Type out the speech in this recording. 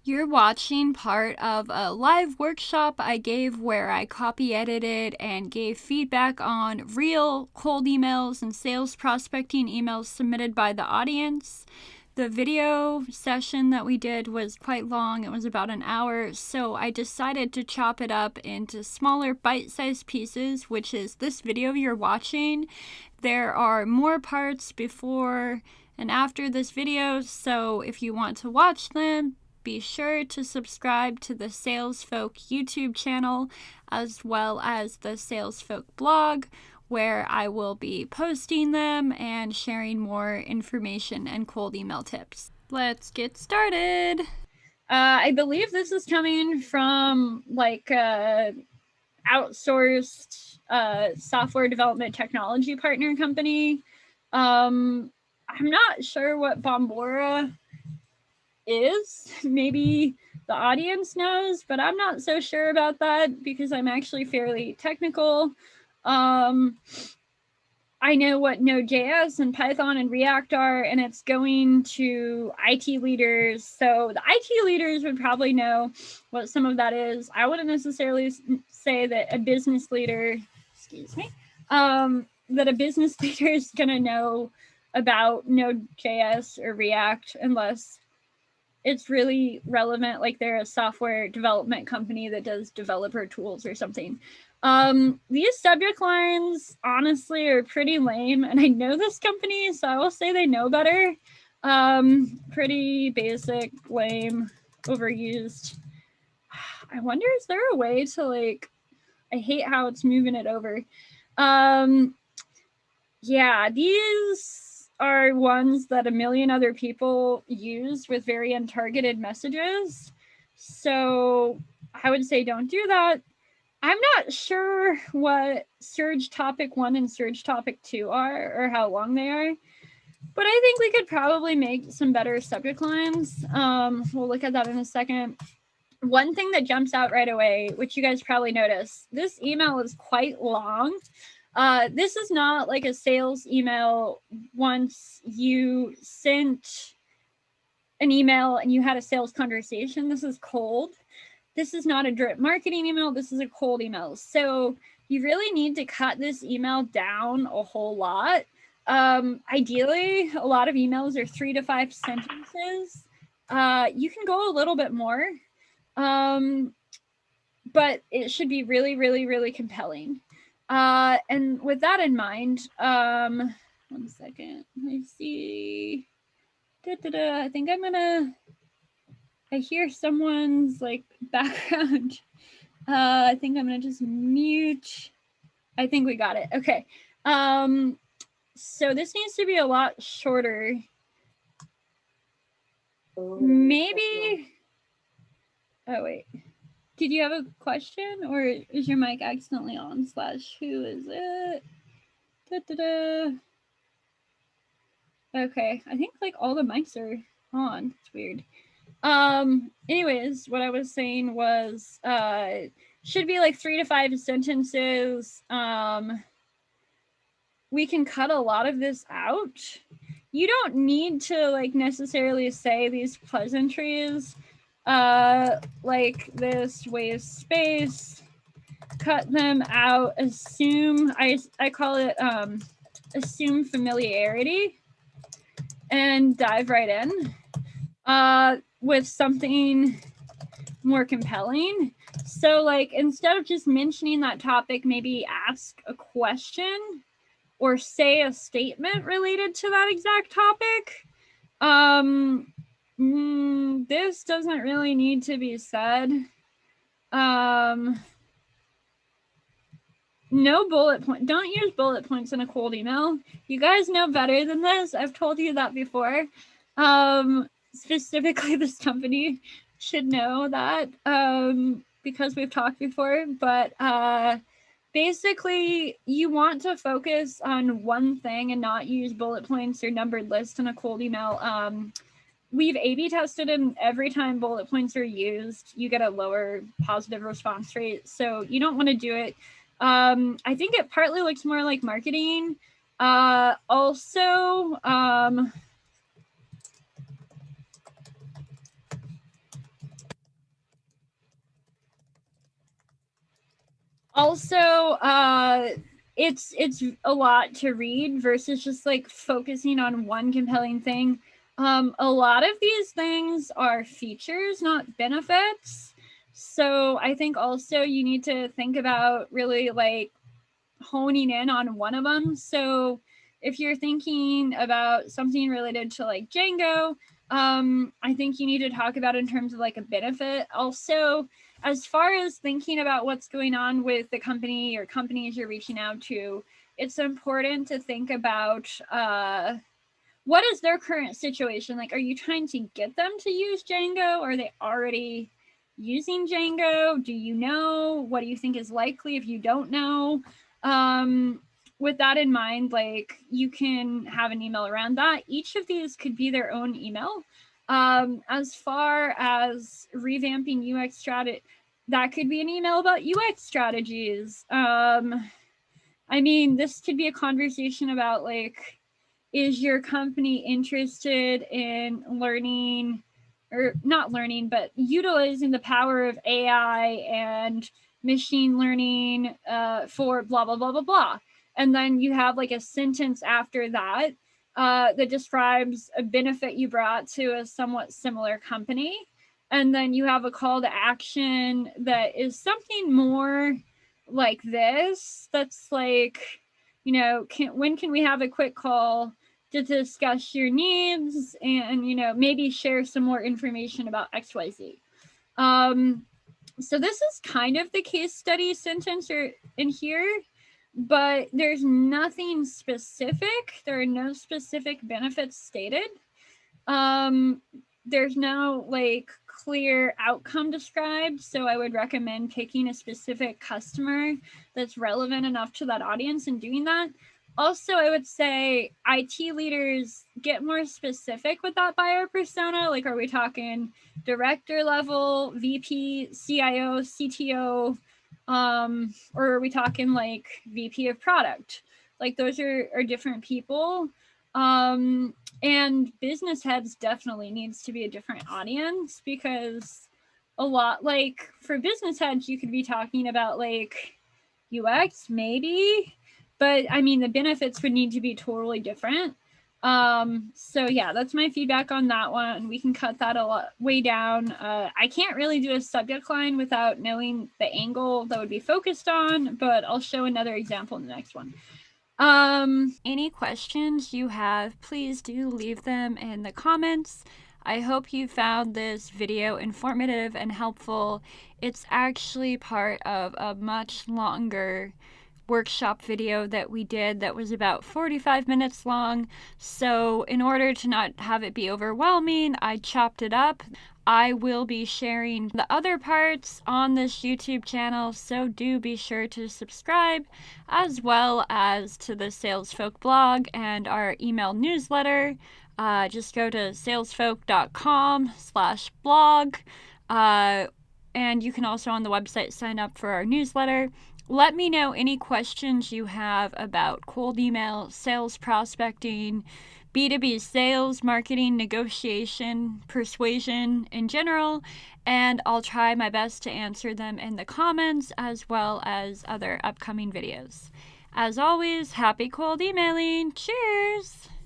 You're watching part of a live workshop I gave where I copy edited and gave feedback on real cold emails and sales prospecting emails submitted by the audience. The video session that we did was quite long, it was about an hour, so I decided to chop it up into smaller bite-sized pieces, which is this video you're watching. There are more parts before and after this video, so if you want to watch them, be sure to subscribe to the SalesFolk YouTube channel as well as the SalesFolk blog, where I will be posting them and sharing more information and cold email tips. Let's get started. I believe this is coming from like outsourced software development technology partner company. I'm not sure what Bombora is. Maybe the audience knows, but I'm not so sure about that because I'm actually fairly technical. I know what Node.js and Python and React are, and it's going to IT leaders. So the IT leaders would probably know what some of that is. I wouldn't necessarily say that a business leader, excuse me, that a business leader is going to know about Node.js or React unless it's really relevant, like they're a software development company that does developer tools or something. These subject lines honestly are pretty lame, and I know this company, so I will say they know better. Pretty basic, lame, overused. I wonder, is there a way to like, I hate how it's moving it over. Yeah, these are ones that a million other people use with very untargeted messages. So I would say don't do that. I'm not sure what Surge Topic 1 and Surge Topic 2 are or how long they are, but I think we could probably make some better subject lines. We'll look at that in a second. One thing that jumps out right away, which you guys probably noticed, this email is quite long. This is not like a sales email once you sent an email and you had a sales conversation. This is cold. This is not a drip marketing email. This is a cold email. So you really need to cut this email down a whole lot. Ideally, a lot of emails are 3 to 5 sentences. You can go a little bit more, but it should be really, really, really compelling. And with that in mind, 1 second. Let me see. I think I'm gonna. I hear someone's like background. I think I'm gonna just mute. I think we got it. Okay. So this needs to be a lot shorter. Maybe. Oh wait. Did you have a question, or is your mic accidentally on? / who is it? Okay, I think like all the mics are on. It's weird. Anyways, what I was saying was should be like 3 to 5 sentences. We can cut a lot of this out. You don't need to like necessarily say these pleasantries like this, waste space, cut them out, assume, I call it assume familiarity, and dive right in with something more compelling. So like instead of just mentioning that topic, maybe ask a question or say a statement related to that exact topic. This doesn't really need to be said. No bullet point. Don't use bullet points in a cold email. You guys know better than this. I've told you that before. Specifically, this company should know that because we've talked before. But basically, you want to focus on one thing and not use bullet points or numbered lists in a cold email. We've A/B tested, and every time bullet points are used, you get a lower positive response rate. So you don't want to do it. I think it partly looks more like marketing. Also, Also, it's a lot to read versus just like focusing on one compelling thing. A lot of these things are features, not benefits. So I think also you need to think about really like honing in on one of them. So if you're thinking about something related to like Django, I think you need to talk about in terms of like a benefit. Also, as far as thinking about what's going on with the company or companies you're reaching out to, it's important to think about what is their current situation. Like, are you trying to get them to use Django? Are they already using Django? Do you know? What do you think is likely if you don't know? With that in mind, like you can have an email around that. Each of these could be their own email. As far as revamping UX strategy, that could be an email about UX strategies. I mean, this could be a conversation about like, is your company interested in learning or not learning, but utilizing the power of AI and machine learning for blah, blah, blah, blah, blah. And then you have like a sentence after that that describes a benefit you brought to a somewhat similar company. And then you have a call to action that is something more like this. That's like, you know, when can we have a quick call to discuss your needs and, you know, maybe share some more information about XYZ. So this is kind of the case study sentence in here, but there's nothing specific. There are no specific benefits stated. There's no like clear outcome described, so I would recommend picking a specific customer that's relevant enough to that audience and doing that. Also, I would say IT leaders get more specific with that buyer persona. Like, are we talking director level, VP, CIO, CTO, or are we talking like VP of product? Like, those are different people. And business heads definitely needs to be a different audience because a lot like for business heads, you could be talking about like UX, maybe, but I mean, the benefits would need to be totally different. So yeah, that's my feedback on that one. We can cut that a lot way down. I can't really do a subject line without knowing the angle that would be focused on, but I'll show another example in the next one. Any questions you have, please do leave them in the comments. I hope you found this video informative and helpful. It's actually part of a much longer workshop video that we did that was about 45 minutes long. So in order to not have it be overwhelming, I chopped it up. I will be sharing the other parts on this YouTube channel, so do be sure to subscribe, as well as to the Salesfolk blog and our email newsletter. Just go to salesfolk.com/blog, and you can also on the website sign up for our newsletter. Let me know any questions you have about cold email, sales prospecting, B2B sales, marketing, negotiation, persuasion in general, and I'll try my best to answer them in the comments as well as other upcoming videos. As always, happy cold emailing! Cheers!